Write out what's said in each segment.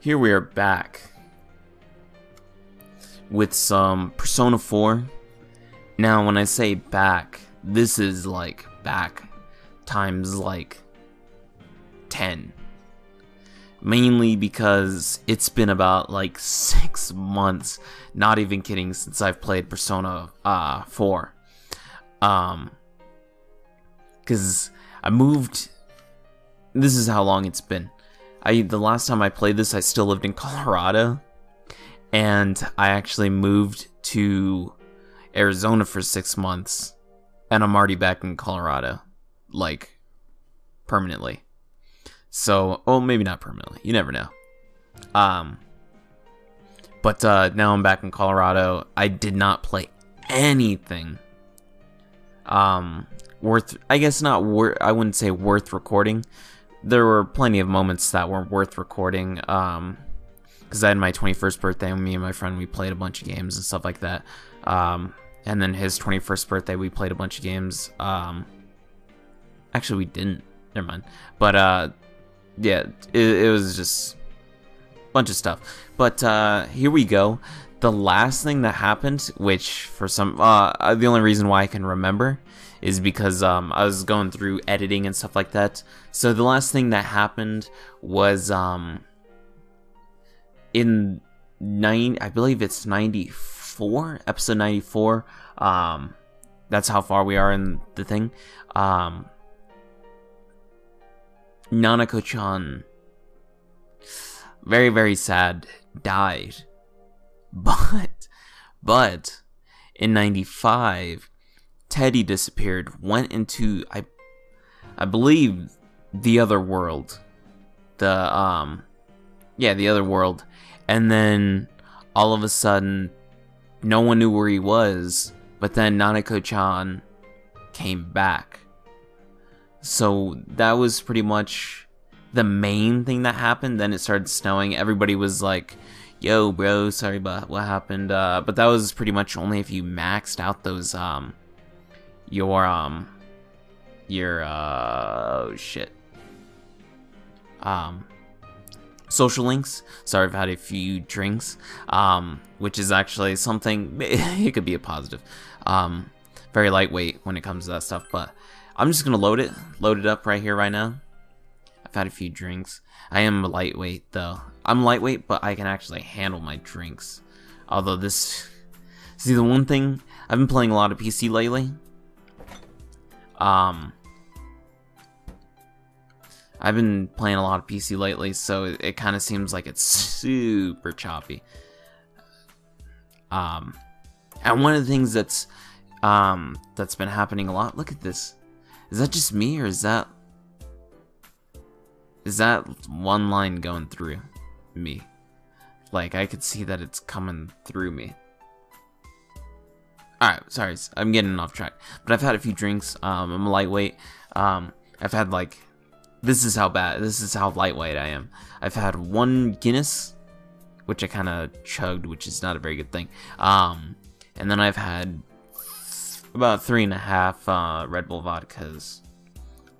Here we are back with some Persona 4. Now when I say back, this is like back times like 10. Mainly because it's been about like 6 months, not even kidding, since I've played Persona 4. Because I moved, this is how long it's been. The last time I played this, I still lived in Colorado, and I actually moved to Arizona for 6 months, and I'm already back in Colorado, like, permanently. So, oh, maybe not permanently, you never know. But now I'm back in Colorado. I did not play anything worth, I guess not worth, I wouldn't say worth recording. There were plenty of moments that weren't worth recording, because I had my 21st birthday, and me and my friend, we played a bunch of games and stuff like that. And then his 21st birthday, we played a bunch of games. Actually, we didn't. Never mind. But, yeah, it was just a bunch of stuff. But, here we go. The last thing that happened, which for some, the only reason why I can remember is because I was going through editing and stuff like that. So the last thing that happened was in I believe it's 94, episode 94. That's how far we are in the thing. Nanako-chan, very, very sad, died. But in 95, Teddy disappeared, went into, I believe, the other world. Yeah, the other world. And then, all of a sudden, no one knew where he was, but then Nanako-chan came back. So, that was pretty much the main thing that happened. Then it started snowing. Everybody was like, yo, bro, sorry about what happened. But that was pretty much only if you maxed out those, oh shit, social links. Sorry, I've had a few drinks, which is actually something, it could be a positive. Very lightweight when it comes to that stuff, but I'm just gonna load it up right here, right now. I've had a few drinks. I am lightweight though. I'm lightweight, but I can actually handle my drinks. Although this, see, the one thing, I've been playing a lot of PC lately. I've been playing a lot of PC lately, so it kind of seems like it's super choppy. And one of the things that's been happening a lot. Look at this. Is that just me, or is that one line going through me? Like, I could see that it's coming through me. Alright, sorry, I'm getting off track. But I've had a few drinks. I'm a lightweight. I've had, like, this is how lightweight I am. I've had 1 Guinness, which I kind of chugged, which is not a very good thing. And then I've had about 3.5 Red Bull vodkas.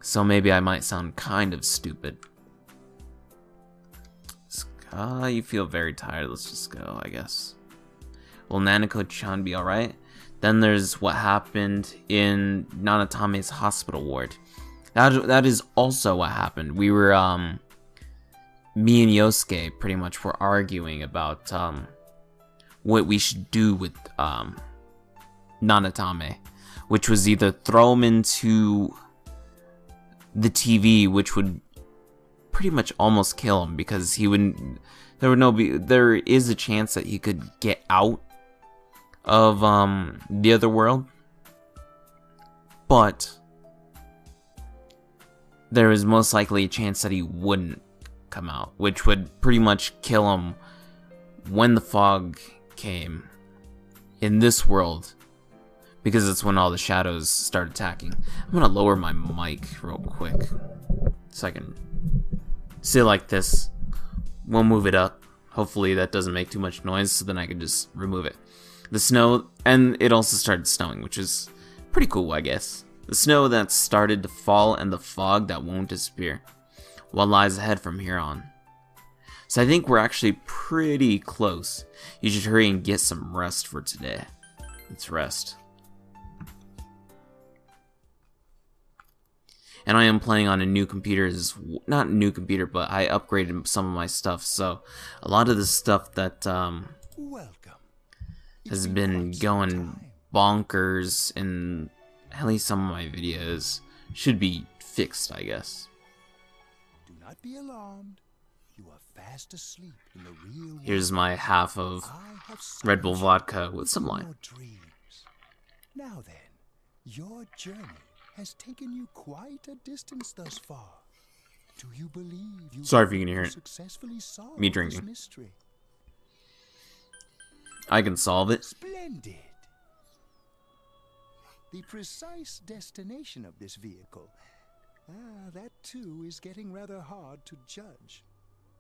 So maybe I might sound kind of stupid. You feel very tired. Let's just go, I guess. Will Nanako-chan be alright? Then there's what happened in Nanatame's hospital ward. That is also what happened. We were, me and Yosuke pretty much were arguing about, what we should do with, Nanatame. Which was either throw him into the TV, which would pretty much almost kill him, because he wouldn't, there is a chance that he could get out of the other world, but there is most likely a chance that he wouldn't come out, which would pretty much kill him when the fog came in this world, because it's when all the shadows start attacking. I'm gonna lower my mic real quick so I can see it like this. We'll move it up. Hopefully that doesn't make too much noise, so then I can just remove it. The snow, and it also started snowing, which is pretty cool, I guess. The snow that started to fall and the fog that won't disappear. What lies ahead from here on? So I think we're actually pretty close. You should hurry and get some rest for today. Let's rest. And I am playing on a new computer, not a new computer, but I upgraded some of my stuff. So a lot of the stuff that has been going bonkers in at least some of my videos should be fixed, I guess. Do not be alarmed. You are fast asleep in the real world. Here's my half of Red Bull vodka with some lime. Now then, your journey has taken you quite a distance thus far. Do you believe you Sorry if you can hear it. Successfully solve Me drinking. this mystery? I can solve it. Splendid. The precise destination of this vehicle, that too is getting rather hard to judge.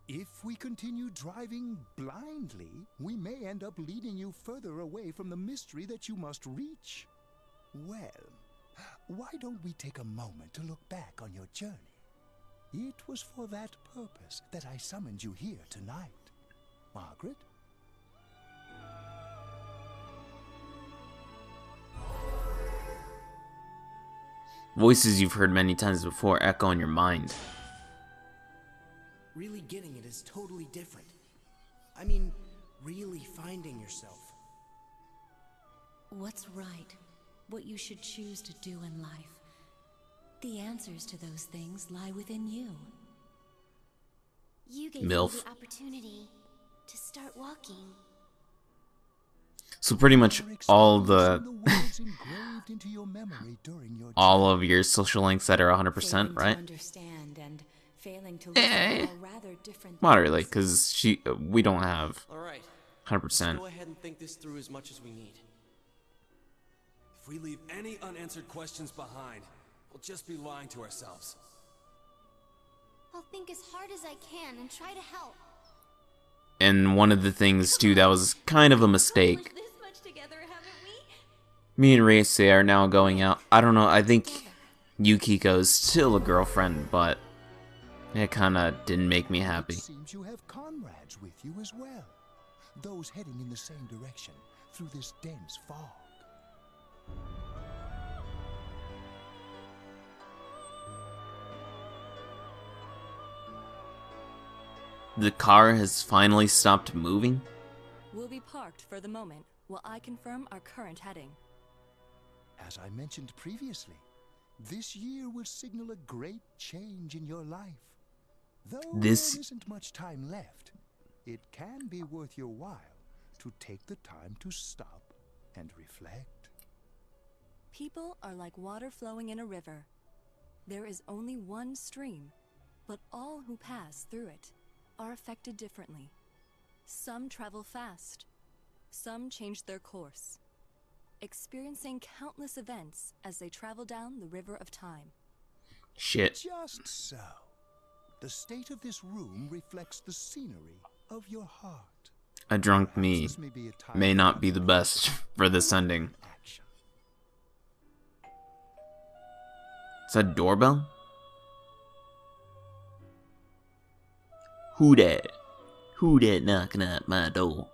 If we continue driving blindly, we may end up leading you further away from the mystery that you must reach. Well, why don't we take a moment to look back on your journey? It was for that purpose that I summoned you here tonight. Margaret? Voices you've heard many times before echo in your mind. Really getting it is totally different. I mean, really finding yourself. What's right? What you should choose to do in life. The answers to those things lie within you. You gave MILF. me the opportunity to start walking. So pretty much all of your social links that are 100%, right? Moderately, because we don't have 100%. Go ahead and think this through as much as we need. If we leave any unanswered questions behind, we'll just be lying to ourselves. I'll think as hard as I can and try to help. And one of the things too that was kind of a mistake. Me and Reise are now going out. I don't know, I think Yukiko's still a girlfriend, but it kinda didn't make me happy. It seems you have comrades with you as well. Those heading in the same direction through this dense fog. The car has finally stopped moving? We'll be parked for the moment while I confirm our current heading. As I mentioned previously, this year will signal a great change in your life. Though there isn't much time left, it can be worth your while to take the time to stop and reflect. People are like water flowing in a river. There is only one stream, but all who pass through it are affected differently. Some travel fast, some change their course, experiencing countless events as they travel down the river of time. Shit. Just so. The state of this room reflects the scenery of your heart. A drunk me may not be the best for this ending. Is that a doorbell? Who that? Who that knocking at my door?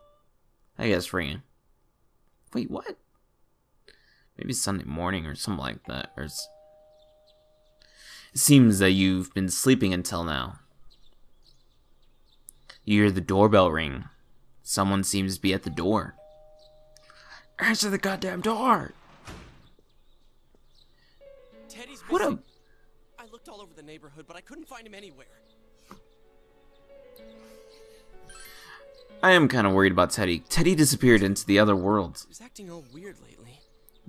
I guess ringing. Wait, what? Maybe Sunday morning or something like that. Or it seems that you've been sleeping until now. You hear the doorbell ring. Someone seems to be at the door. Answer the goddamn door! Teddy's What missing. a... I looked all over the neighborhood, but I couldn't find him anywhere. I am kind of worried about Teddy. Teddy disappeared into the other world. He's acting all weird lately.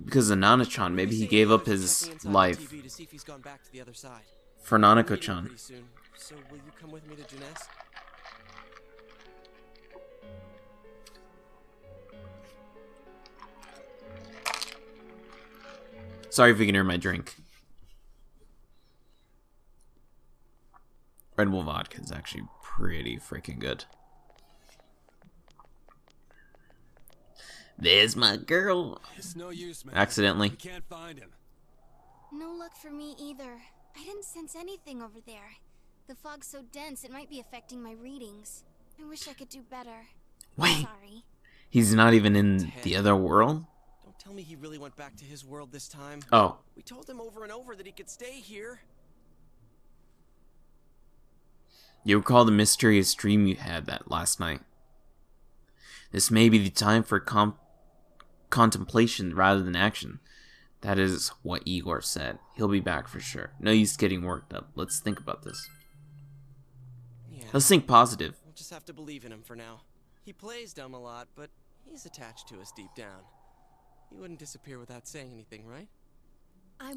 Because of Nana-chan, maybe he gave up his life To see if he's gone back to the other side. for I'm meeting Nanako-chan. pretty soon, so will you come with me to Jeunesse? Sorry if you can hear my drink. Red Bull vodka is actually pretty freaking good. There's my girl. It's no use, man. Accidentally. We can't find him. No luck for me either. I didn't sense anything over there. The fog's so dense it might be affecting my readings. I wish I could do better. Wait, Sorry. he's not even in the other world? Don't tell me he really went back to his world this time. Oh. We told him over and over that he could stay here. You recall the mysterious dream you had that last night. This may be the time for contemplation rather than action. That is what Igor said. He'll be back for sure. No use getting worked up. Let's think about this. Yeah. Let's think positive. We'll just have to believe in him for now. He plays dumb a lot, but he's attached to us deep down. He wouldn't disappear without saying anything, right?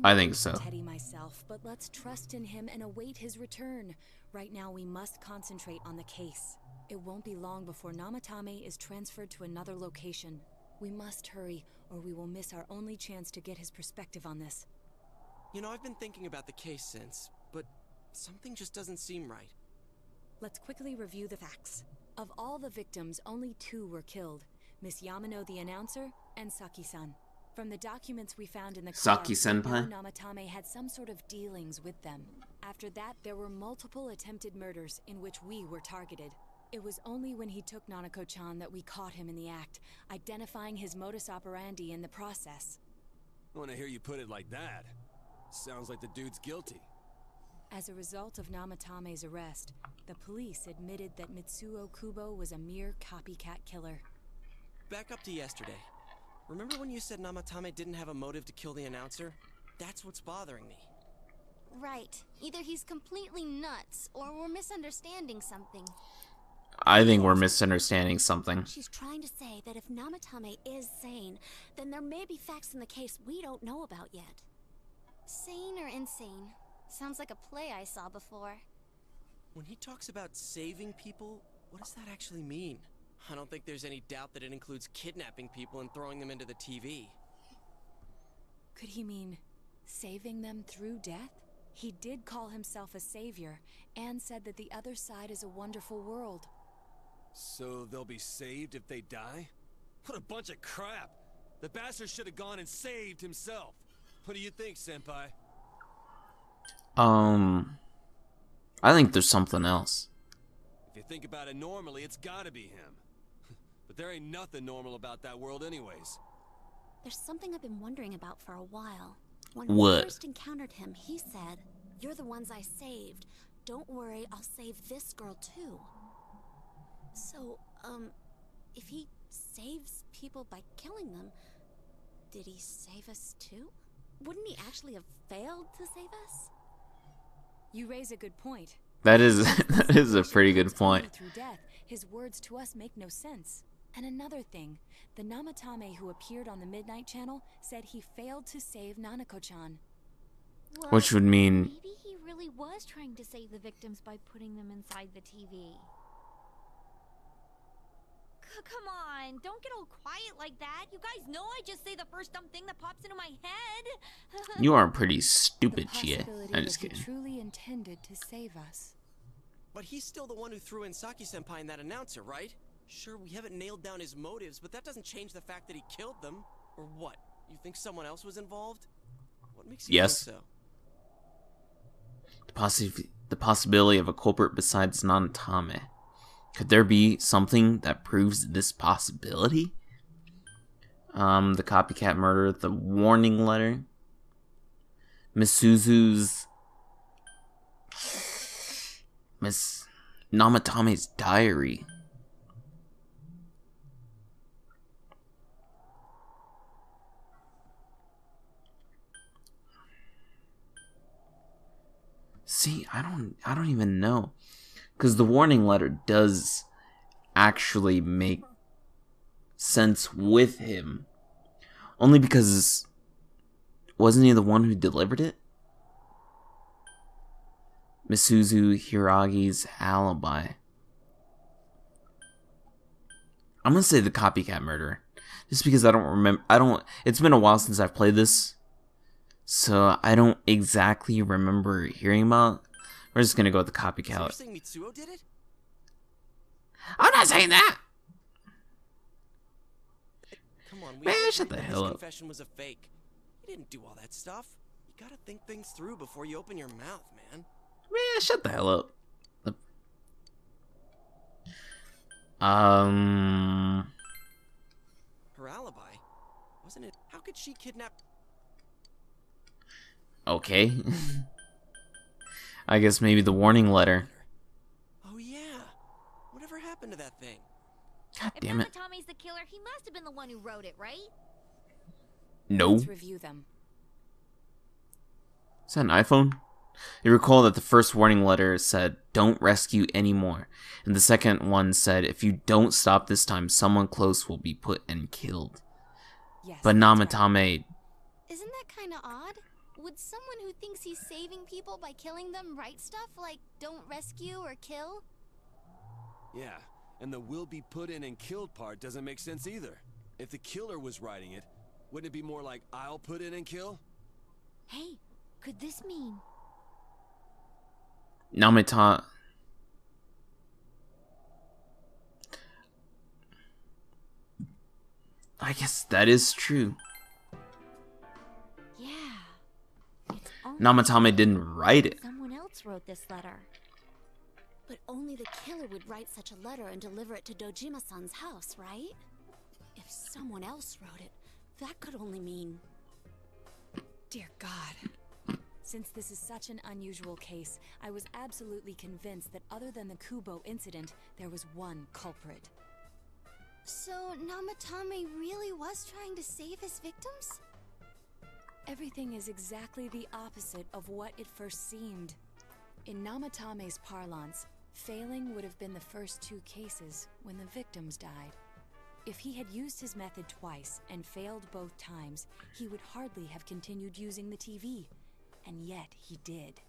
I think so. Teddy myself, but let's trust in him and await his return. Right now we must concentrate on the case. It won't be long before Namatame is transferred to another location. We must hurry, or we will miss our only chance to get his perspective on this. You know, I've been thinking about the case since, but something just doesn't seem right. Let's quickly review the facts. Of all the victims, only 2 were killed. Miss Yamano the announcer, and Saki-san. From the documents we found in the car, Saki-senpai? Namatame had some sort of dealings with them. After that, there were multiple attempted murders in which we were targeted. It was only when he took Nanako-chan that we caught him in the act, identifying his modus operandi in the process. When I hear you put it like that, sounds like the dude's guilty. As a result of Namatame's arrest, the police admitted that Mitsuo Kubo was a mere copycat killer. Back up to yesterday. Remember when you said Namatame didn't have a motive to kill the announcer? That's what's bothering me. Right. Either he's completely nuts, or we're misunderstanding something. I think we're misunderstanding something. She's trying to say that if Namatame is sane, then there may be facts in the case we don't know about yet. Sane or insane? Sounds like a play I saw before. When he talks about saving people, what does that actually mean? I don't think there's any doubt that it includes kidnapping people and throwing them into the TV. Could he mean saving them through death? He did call himself a savior, and said that the other side is a wonderful world. So they'll be saved if they die? What a bunch of crap! The bastard should have gone and saved himself. What do you think, Senpai? I think there's something else. If you think about it normally, it's gotta be him. But there ain't nothing normal about that world anyways. There's something I've been wondering about for a while. When What? we first encountered him, he said, "You're the ones I saved. Don't worry, I'll save this girl too." So, if he saves people by killing them, did he save us too? Wouldn't he actually have failed to save us? You raise a good point. That is that is a pretty good point. Through death, his words to us make no sense. And another thing, the Namatame who appeared on the Midnight Channel said he failed to save Nanako-chan. Well, Which would mean maybe he really was trying to save the victims by putting them inside the TV. Come on, don't get all quiet like that. You guys know I just say the first dumb thing that pops into my head. you are pretty stupid, Chie. Possibility I'm just that he kidding. truly intended to save us. But he's still the one who threw in Saki-senpai and that announcer, right? Sure, we haven't nailed down his motives, but that doesn't change the fact that he killed them. Or what? You think someone else was involved? What makes you Yes. think so? The possibility of a culprit besides Nanatame. Could there be something that proves this possibility? The copycat murder, the warning letter, Miss Namatame's diary. See, I don't even know, because the warning letter does actually make sense with him, only because wasn't he the one who delivered it? Misuzu Hiragi's alibi. I'm gonna say the copycat murder, just because I don't remember. It's been a while since I've played this, so I don't exactly remember hearing about. We're just gonna go with the So copycat. you're saying Mitsuo did it? I'm not saying that. Come on, we Man, all shut agreed the that hell his up. confession was a fake. He didn't do all that stuff. You gotta think things through before you open your mouth, man. Man, shut the hell up. Um. Her alibi? Wasn't it? How could she kidnap? Okay. I guess maybe the warning letter. Oh yeah. Whatever happened to that thing? God If damn it. Namatome's the killer, he must have been the one who wrote it, right? No. Let's review them. Is that an iPhone? You recall that the first warning letter said, "Don't rescue anymore," and the second one said, "If you don't stop this time, someone close will be put and killed." Yes. But that's right. Namatame, Isn't that kind of odd? Would someone who thinks he's saving people by killing them write stuff like "don't rescue" or "kill"? Yeah, and the "will be put in and killed" part doesn't make sense either. If the killer was writing it, wouldn't it be more like "I'll put in and kill"? Hey, could this mean? Namata. I guess that is true. Yeah. It's only Namatame didn't write it. someone else wrote this letter. But only the killer would write such a letter and deliver it to Dojima-san's house, right? If someone else wrote it, that could only mean... Dear God. Since this is such an unusual case, I was absolutely convinced that other than the Kubo incident, there was one culprit. So, Namatame really was trying to save his victims? Everything is exactly the opposite of what it first seemed. In Namatame's parlance, failing would have been the first two cases when the victims died. If he had used his method twice and failed both times, he would hardly have continued using the TV. And yet he did.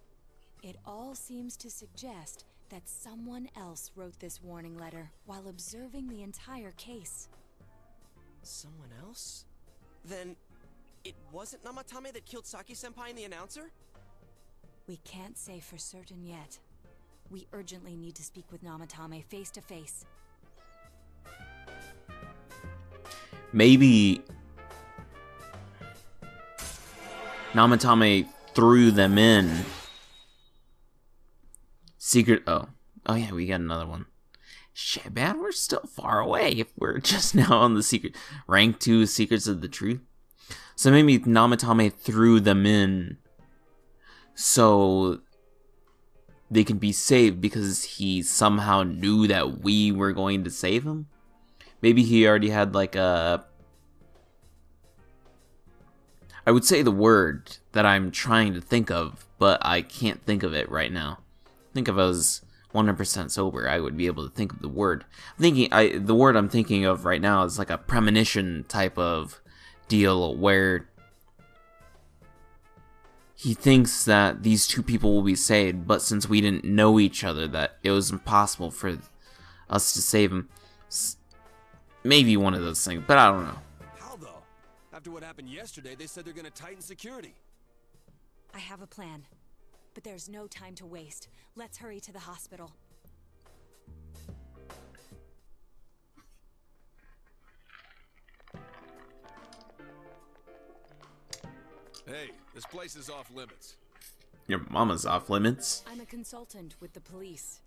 It all seems to suggest that someone else wrote this warning letter while observing the entire case. Someone else? Then it wasn't Namatame that killed Saki-senpai and the announcer? We can't say for certain yet. We urgently need to speak with Namatame face to face. Maybe Namatame threw them in. Secret. Oh yeah, we got another one. Shit, man, we're still far away. If we're just now on the secret rank 2 Secrets of the Truth. So maybe Namatame threw them in so they can be saved because he somehow knew that we were going to save him. Maybe he already had like a... I would say the word that I'm trying to think of, but I can't think of it right now. Think if I was 100% sober, I would be able to think of the word. The word I'm thinking of right now is like a premonition type of deal where he thinks that these two people will be saved, but since we didn't know each other, that it was impossible for us to save him. Maybe one of those things, but I don't know. How though? After what happened yesterday, they said they're gonna tighten security. I have a plan, but there's no time to waste. Let's hurry to the hospital. Hey, this place is off limits. Your mama's off limits. I'm a consultant with the police.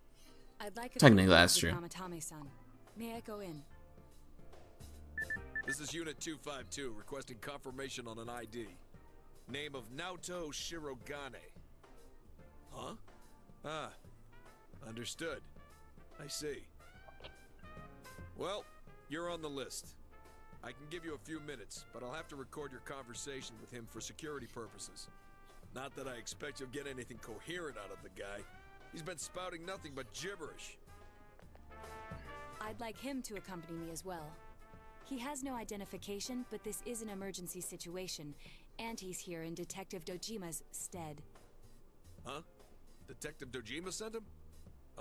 I'd like a Technically, that's with true. Namatame-san. May I go in? This is Unit 252, requesting confirmation on an ID. Name of Naoto Shirogane. Huh? Ah, understood. I see. Well, you're on the list. I can give you a few minutes, but I'll have to record your conversation with him for security purposes. Not that I expect you'll get anything coherent out of the guy. He's been spouting nothing but gibberish. I'd like him to accompany me as well. He has no identification, but this is an emergency situation, and he's here in Detective Dojima's stead. Huh? Detective Dojima sent him?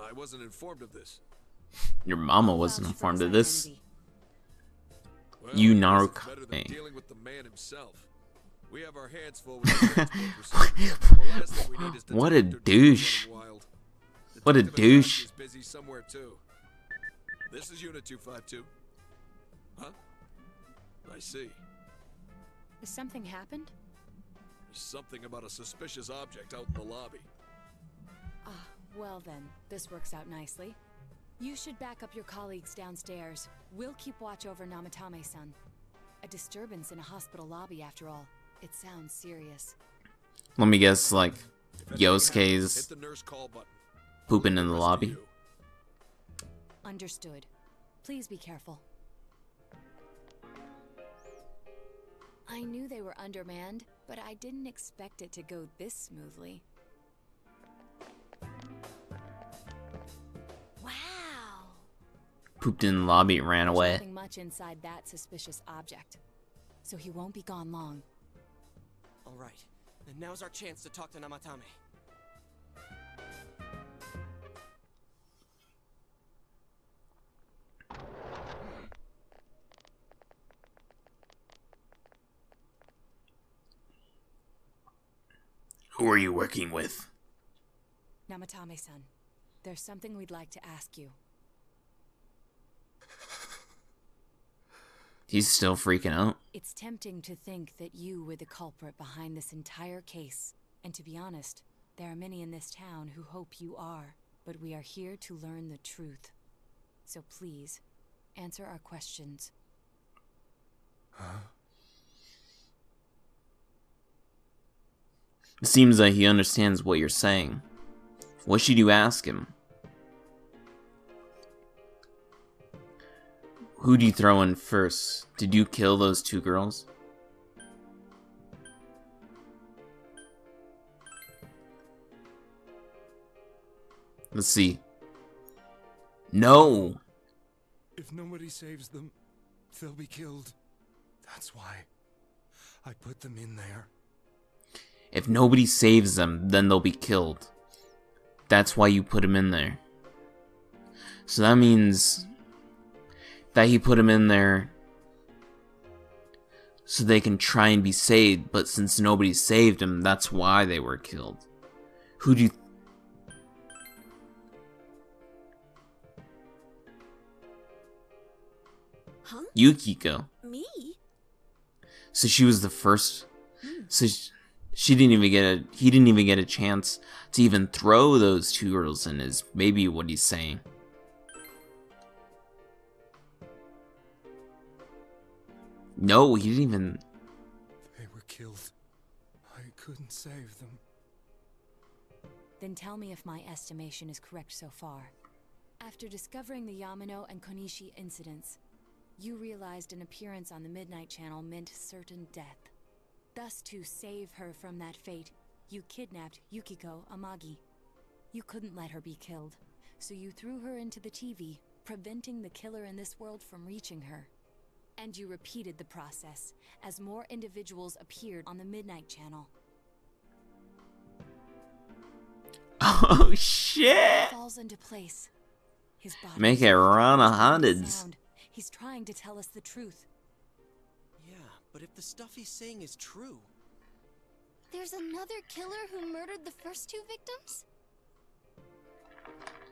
I wasn't informed of this. Your mama wasn't informed of this. Well, You I guess it's better than Naruto. dealing with the man himself. We have our hands full with the transport procedure. The last thing we need is What a Detective Dojima douche. running wild. What a Detective douche. is busy somewhere too. This is Unit 252. Huh? I see. Has something happened? There's something about a suspicious object out in the lobby. Ah, well then, this works out nicely. You should back up your colleagues downstairs. We'll keep watch over Namatame-san. A disturbance in a hospital lobby, after all. It sounds serious. Let me guess, like, Hit Yosuke's the nurse call button. pooping in the lobby. Understood. Please be careful. I knew they were undermanned, but I didn't expect it to go this smoothly. Wow. Pooped in the lobby and ran away. Nothing much inside that suspicious object, so he won't be gone long. All right, then now's our chance to talk to Namatame. Who are you working with? Namatame-san, there's something we'd like to ask you. He's still freaking out. It's tempting to think that you were the culprit behind this entire case. And to be honest, there are many in this town who hope you are. But we are here to learn the truth. So please, answer our questions. Huh? It seems like he understands what you're saying. What should you ask him? Who do you throw in first? Did you kill those two girls? Let's see. No! If nobody saves them, they'll be killed. That's why I put them in there. If nobody saves them, then they'll be killed. That's why you put him in there. So that means that he put him in there so they can try and be saved, but since nobody saved him, that's why they were killed. Who do you... Huh? Yukiko. Me? So she was the first... So she didn't even get a... He didn't even get a chance to even throw those two girls in, is maybe what he's saying. No, he didn't even... They were killed. I couldn't save them. Then tell me if my estimation is correct so far. After discovering the Yamano and Konishi incidents, you realized an appearance on the Midnight Channel meant certain death. Thus, to save her from that fate, you kidnapped Yukiko Amagi. You couldn't let her be killed, so you threw her into the TV, preventing the killer in this world from reaching her. And you repeated the process, as more individuals appeared on the Midnight Channel. Oh shit! Falls into place. His body Make it run a hundreds. sound. He's trying to tell us the truth. Yeah, but if the stuff he's saying is true... There's another killer who murdered the first two victims?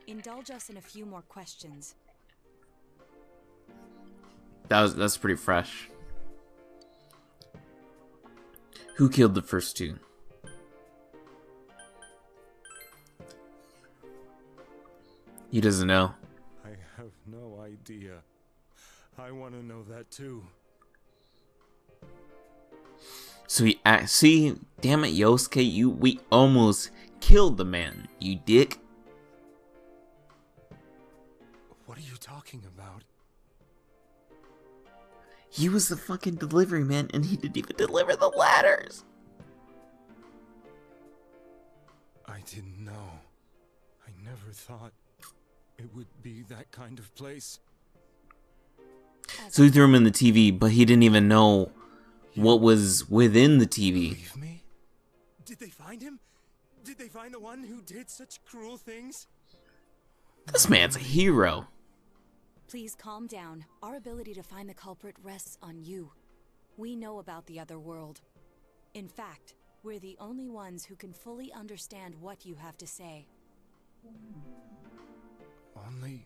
Indulge us in a few more questions. That's pretty fresh. Who killed the first two? He doesn't know. I have no idea. I want to know that too. So he see, damn it, Yosuke, we almost killed the man, you dick. What are you talking about? He was the fucking delivery man, and he didn't even deliver the ladders. I didn't know. I never thought it would be that kind of place. So he threw him in the TV, but he didn't even know what was within the TV. Believe me? Did they find him? Did they find the one who did such cruel things? This man's a hero. Please calm down. Our ability to find the culprit rests on you. We know about the other world. In fact, we're the only ones who can fully understand what you have to say. Only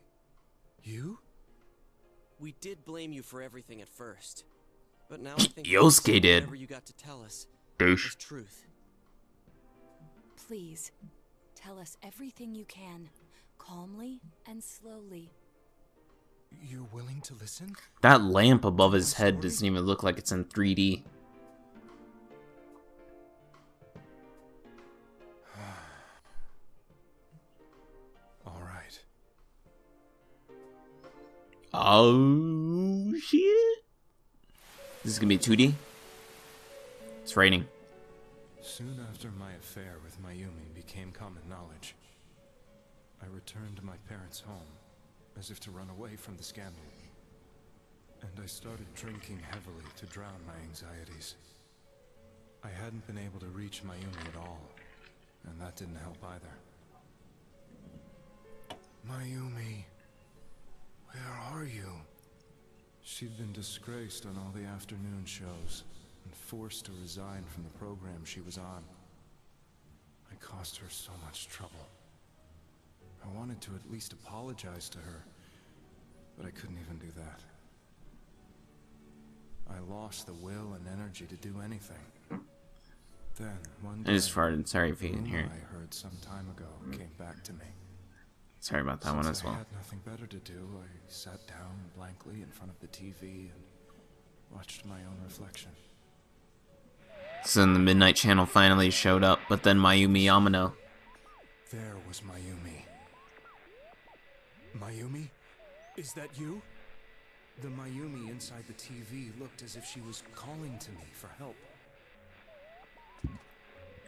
you? We did blame you for everything at first. But now I think Yosuke did. whatever you got to tell us Douche. is truth. Please, tell us everything you can. calmly and slowly. You're willing to listen? That lamp above his head doesn't even look like it's in 3D. All right. Oh shit! This is gonna be 2D. It's raining. Soon after my affair with Mayumi became common knowledge, I returned to my parents' home, as if to run away from the scandal. And I started drinking heavily to drown my anxieties. I hadn't been able to reach Mayumi at all, and that didn't help either. Mayumi, where are you? She'd been disgraced on all the afternoon shows, and forced to resign from the program she was on. I caused her so much trouble. I wanted to at least apologize to her, but I couldn't even do that. I lost the will and energy to do anything. Then, one day, I just farted. Sorry if you can hear it. I heard some time ago came back to me. Sorry about that one as well. I had nothing better to do. I sat down blankly in front of the TV and watched my own reflection. So then the Midnight Channel finally showed up, but then Mayumi Yamano. There was Mayumi. Mayumi? Is that you? The Mayumi inside the TV looked as if she was calling to me for help.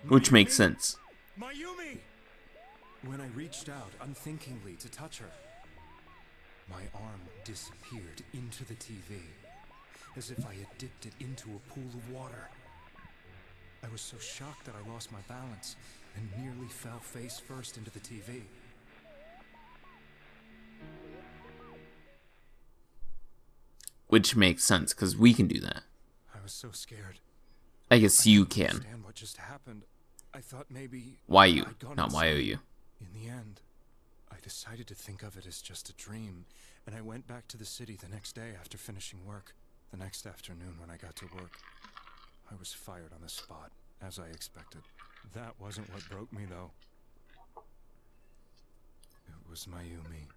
Which makes sense. Mayumi! When I reached out unthinkingly to touch her, my arm disappeared into the TV, as if I had dipped it into a pool of water. I was so shocked that I lost my balance and nearly fell face first into the TV. Which makes sense, because we can do that. I was so scared. I guess you can. Understand what just happened. I thought maybe Why you, I'd gone not why insane. you. In the end, I decided to think of it as just a dream, and I went back to the city the next day after finishing work. The next afternoon when I got to work, I was fired on the spot, as I expected. That wasn't what broke me, though. It was Mayumi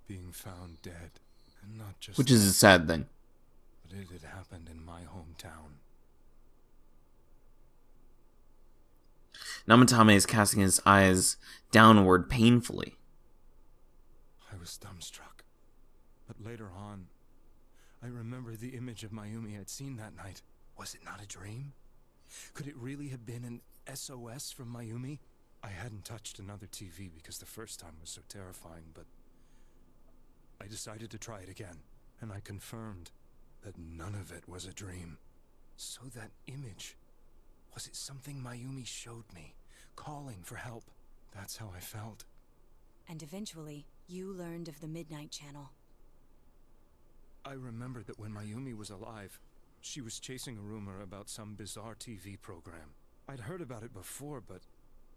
being found dead, and not just Which is a sad thing. but it had happened in my hometown. Namatame is casting his eyes downward painfully. I was dumbstruck. But later on, I remember the image of Mayumi I'd seen that night. Was it not a dream? Could it really have been an SOS from Mayumi? I hadn't touched another TV because the first time was so terrifying, but I decided to try it again, and I confirmed that none of it was a dream. So that image, was it something Mayumi showed me, calling for help? That's how I felt. And eventually, you learned of the Midnight Channel. I remember that when Mayumi was alive, she was chasing a rumor about some bizarre TV program. I'd heard about it before, but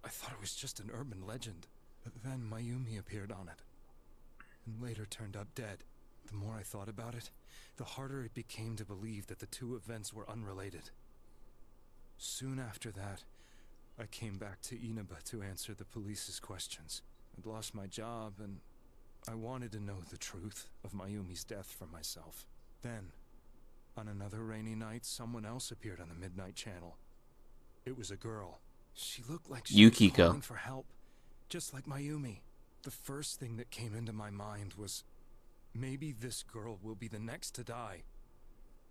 I thought it was just an urban legend. But then Mayumi appeared on it, and later turned up dead. The more I thought about it, the harder it became to believe that the two events were unrelated. Soon after that, I came back to Inaba to answer the police's questions. I'd lost my job, and I wanted to know the truth of Mayumi's death for myself. Then, on another rainy night, someone else appeared on the Midnight Channel. It was a girl. She looked like she was calling for help, just like Mayumi. The first thing that came into my mind was, maybe this girl will be the next to die.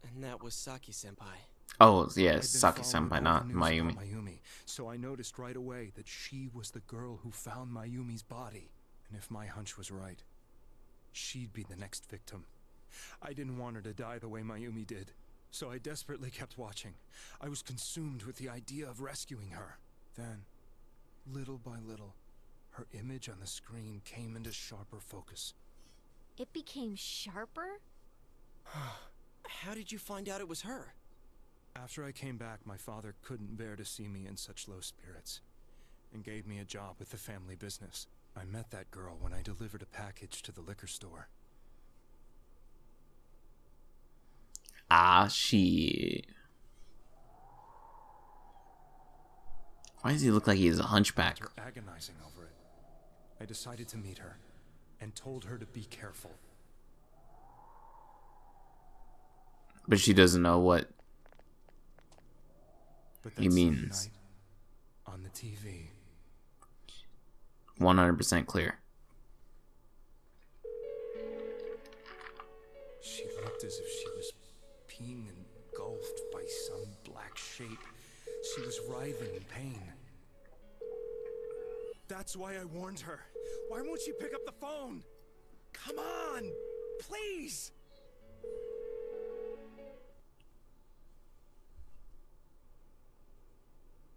And that was Saki-senpai. Oh, yeah, Saki-senpai, not Mayumi. So I noticed right away that she was the girl who found Mayumi's body. And if my hunch was right, she'd be the next victim. I didn't want her to die the way Mayumi did, so I desperately kept watching. I was consumed with the idea of rescuing her. Then, little by little, her image on the screen came into sharper focus. It became sharper? How did you find out it was her? After I came back, my father couldn't bear to see me in such low spirits, and gave me a job with the family business. I met that girl when I delivered a package to the liquor store. Ah, shit. Why does he look like he has a hunchback? Agonizing over it. I decided to meet her and told her to be careful. But she doesn't know what But he that same means. night, on the TV, 100% clear. she looked as if she was being engulfed by some black shape. She was writhing in pain. That's why I warned her. Why won't she pick up the phone? Come on, please!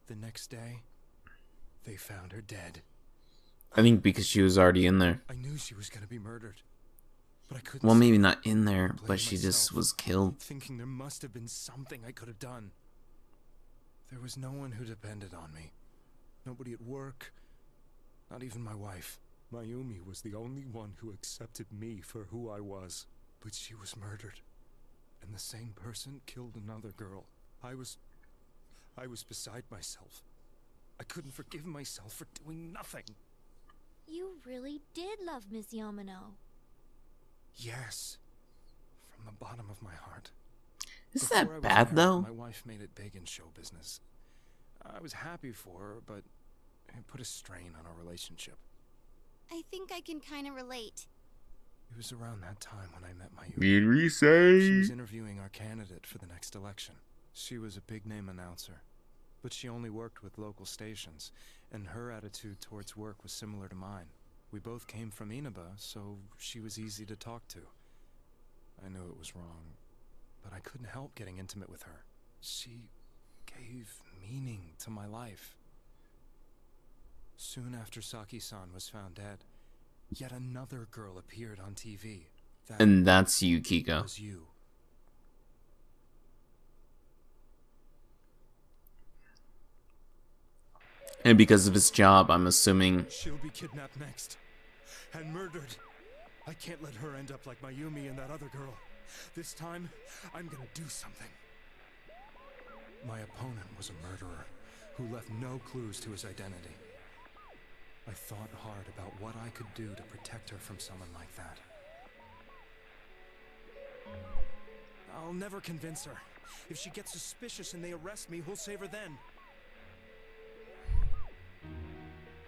The next day, they found her dead. I think because she was already in there. I knew she was gonna be murdered, but I couldn't. Well, maybe see not in there, blame but she just myself, was killed. thinking there must have been something I could have done. There was no one who depended on me. Nobody at work, not even my wife. Mayumi was the only one who accepted me for who I was. But she was murdered, and the same person killed another girl. I was beside myself. I couldn't forgive myself for doing nothing. You really did love Miss Yamano. Yes, from the bottom of my heart. Is Before I that was bad married, though? My wife made it big in show business. I was happy for her, but it put a strain on our relationship. I think I can kind of relate. It was around that time when I met Mayumi. Did we She say? was interviewing our candidate for the next election. She was a big-name announcer, but she only worked with local stations, and her attitude towards work was similar to mine. We both came from Inaba, so she was easy to talk to. I knew it was wrong, but I couldn't help getting intimate with her. She gave meaning to my life. Soon after Saki-san was found dead, yet another girl appeared on TV. And that's you, Kiko. Was you. And because of his job, I'm assuming. She'll be kidnapped next. And murdered. I can't let her end up like Mayumi and that other girl. This time, I'm gonna do something. My opponent was a murderer who left no clues to his identity. I thought hard about what I could do to protect her from someone like that. I'll never convince her. If she gets suspicious and they arrest me, who'll save her then?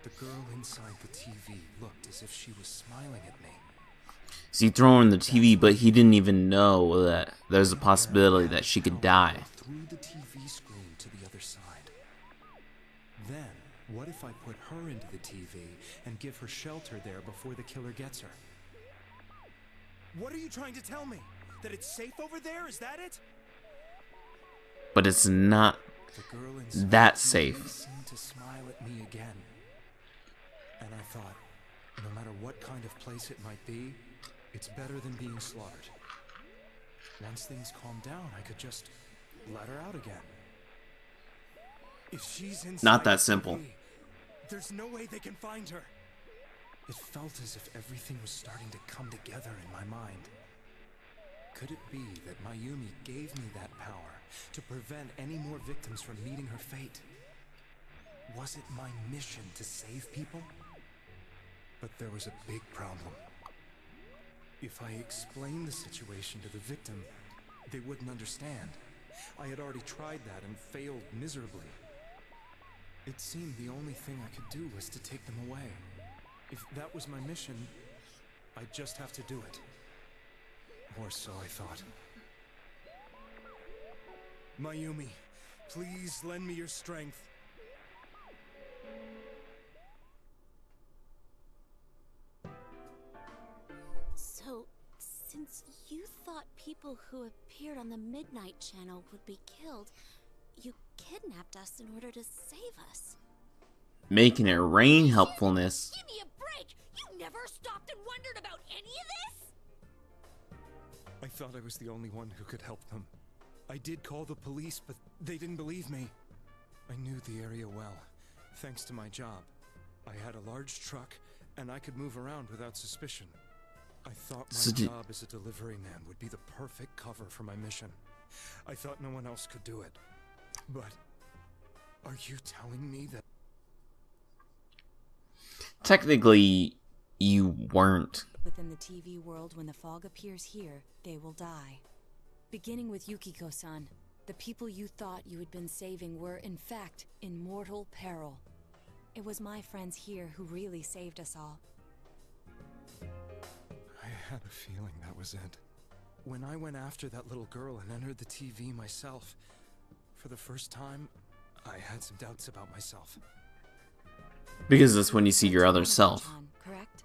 The girl inside the TV looked as if she was smiling at me. So he threw her in the TV, but he didn't even know that there's a possibility that she could die. Through the TV screen to the other side. Then, what if I put her into the TV and give her shelter there before the killer gets her? What are you trying to tell me? That it's safe over there? Is that it? But it's not The girl inside that the TV safe. seemed to smile at me again. And I thought, no matter what kind of place it might be, it's better than being slaughtered. Once things calm down, I could just let her out again. If she's inside Not that the simple. TV, there's no way they can find her. It felt as if everything was starting to come together in my mind. Could it be that Mayumi gave me that power to prevent any more victims from meeting her fate? Was it my mission to save people? But there was a big problem. If I explained the situation to the victim, they wouldn't understand. I had already tried that and failed miserably. It seemed the only thing I could do was to take them away. If that was my mission, I'd just have to do it. Or so I thought. Mayumi, please lend me your strength. So, since you thought people who appeared on the Midnight Channel would be killed, you kidnapped us in order to save us. Making it rain helpfulness. Give me a break! You never stopped and wondered about any of this? I thought I was the only one who could help them. I did call the police, but they didn't believe me. I knew the area well, thanks to my job. I had a large truck, and I could move around without suspicion. I thought my job as a delivery man would be the perfect cover for my mission. I thought no one else could do it. But are you telling me that Technically, you weren't. Within the TV world, when the fog appears here, they will die. Beginning with Yukiko-san, the people you thought you had been saving were, in fact, in mortal peril. It was my friends here who really saved us all. I had a feeling that was it. When I went after that little girl and entered the TV myself, for the first time, I had some doubts about myself. Because that's when you see your other self. Correct?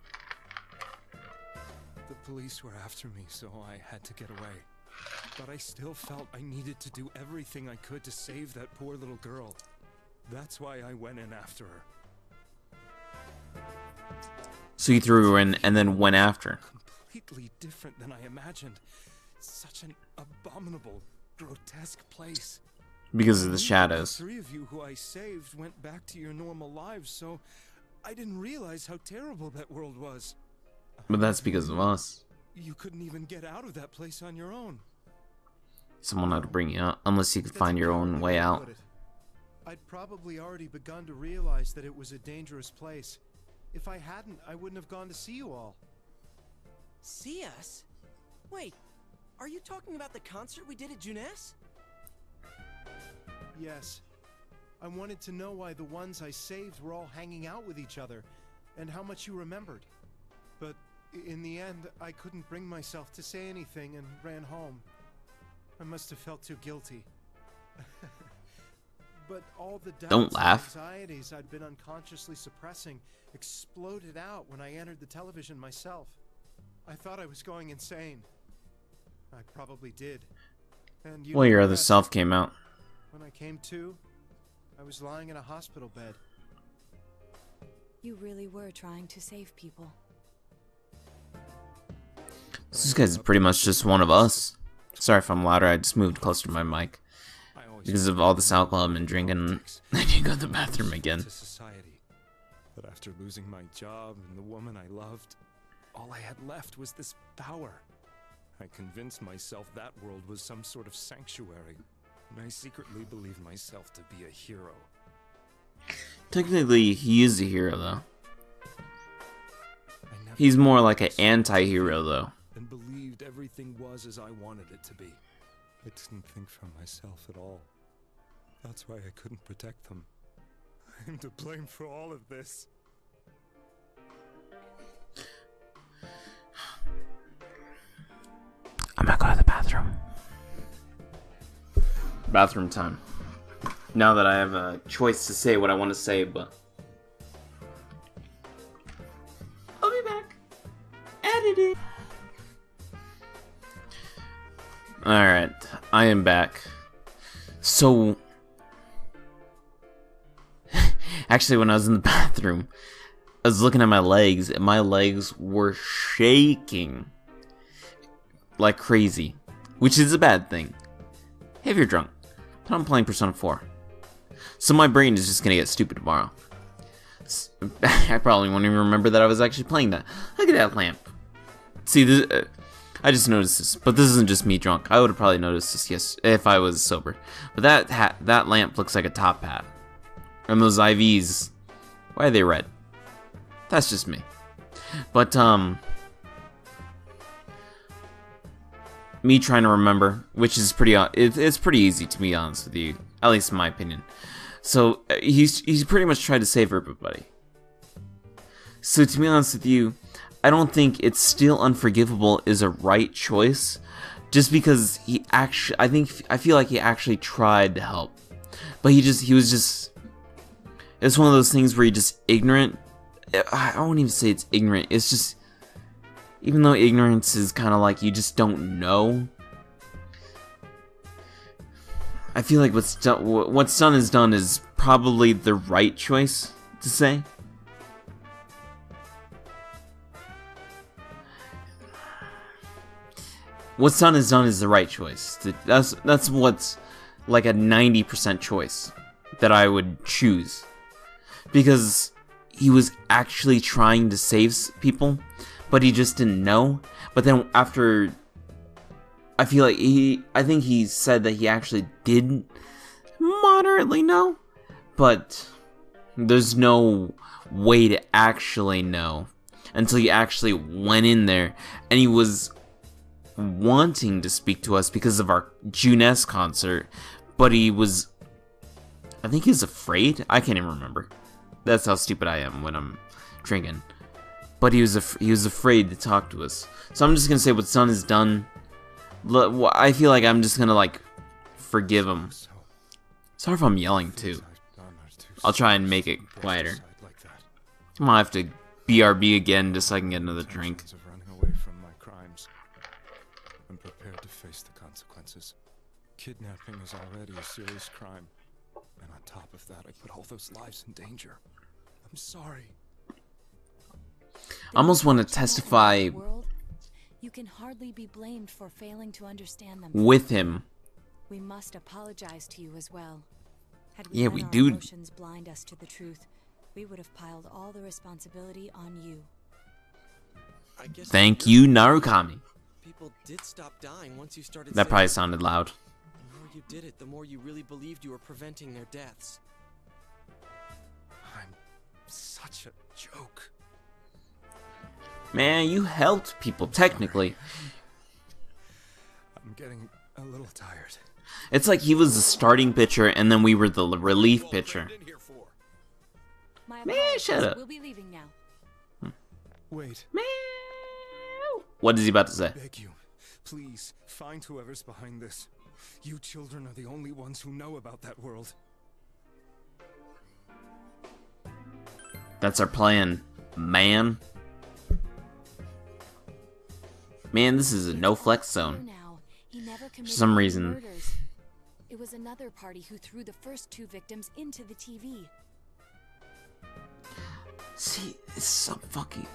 The police were after me, so I had to get away. But I still felt I needed to do everything I could to save that poor little girl. That's why I went in after her. So you threw her in and then went after. Completely different than I imagined. Such an abominable, grotesque place. Because of the shadows. The three of you who I saved went back to your normal lives, so I didn't realize how terrible that world was. But that's because of us. You couldn't even get out of that place on your own. Someone had to bring you out, unless you could find your own way out. I'd probably already begun to realize that it was a dangerous place. If I hadn't, I wouldn't have gone to see you all. See us? Wait, are you talking about the concert we did at Junes? Yes. I wanted to know why the ones I saved were all hanging out with each other, and how much you remembered. But in the end, I couldn't bring myself to say anything and ran home. I must have felt too guilty. But all the doubts Don't laugh. and anxieties I'd been unconsciously suppressing exploded out when I entered the television myself. I thought I was going insane. I probably did. And Well, your other self came out. When I came to, I was lying in a hospital bed. You really were trying to save people. This guy's pretty much just one of us. Sorry if I'm louder, I just moved closer to my mic. Because of all this alcohol I've been drinking, I need to go to the bathroom again. But after losing my job and the woman I loved, all I had left was this power. I convinced myself that world was some sort of sanctuary, and I secretly believed myself to be a hero. Technically, he is a hero, though. He's more like an anti-hero, though. And believed everything was as I wanted it to be. I didn't think for myself at all. That's why I couldn't protect them. I'm to blame for all of this. I'm gonna go to the bathroom. Bathroom time. Now that I have a choice to say what I want to say, but... I'll be back. Editing. Alright, I am back. So... Actually, when I was in the bathroom, I was looking at my legs, and my legs were shaking like crazy, which is a bad thing. Hey, if you're drunk, but I'm playing Persona 4, so my brain is just gonna get stupid tomorrow. I probably won't even remember that I was actually playing that. Look at that lamp. See, this, I just noticed this, but this isn't just me drunk. I would have probably noticed this if I was sober. But that lamp looks like a top hat, and those IVs, why are they red? That's just me. But me trying to remember, which is it's pretty easy to be honest with you, at least in my opinion. So he's pretty much tried to save everybody. So to be honest with you, I don't think It's Still Unforgivable is a right choice, just because I feel like he actually tried to help, but it's one of those things where you're just ignorant. I won't even say it's ignorant. It's just, even though ignorance is kind of like you just don't know, I feel like what's done is done is probably the right choice to say. What's done is done is the right choice. That's what's like a 90% choice that I would choose, because he was actually trying to save people, but he just didn't know. But then after, I think he said that he actually did moderately know, but there's no way to actually know until he actually went in there, and he was wanting to speak to us because of our June S concert, but he was, I think he was afraid. I can't even remember. That's how stupid I am when I'm drinking. But he was afraid to talk to us. So I'm just gonna say what's done is done. I feel like I'm just gonna like forgive him. Sorry if I'm yelling too. I'll try and make it quieter. I might have to BRB again just so I can get another drink. I'm prepared to face the consequences. Kidnapping is already a serious crime. And on top of that, I put all those lives in danger. I'm sorry. I almost want to testify you can hardly be blamed for failing to understand them. With him. We must apologize to you as well. Had Yeah, let we our do. emotions blind us to the truth, we would have piled all the responsibility on you. I guess Thank you, Narukami. People did stop dying once you started. That probably sounded loud. The more you did it, the more you really believed you were preventing their deaths. I'm such a joke. Man, you helped people, technically. I'm getting a little tired. It's like he was the starting pitcher, and then we were the relief pitcher. Man, shut up. We'll be leaving now. Wait. Man. What is he about to say? I beg you, please, find whoever's behind this. You children are the only ones who know about that world. That's our plan, man. Man, this is a no-flex zone. For some reason. It was another party who threw the first two victims into the TV. See, it's so fucking...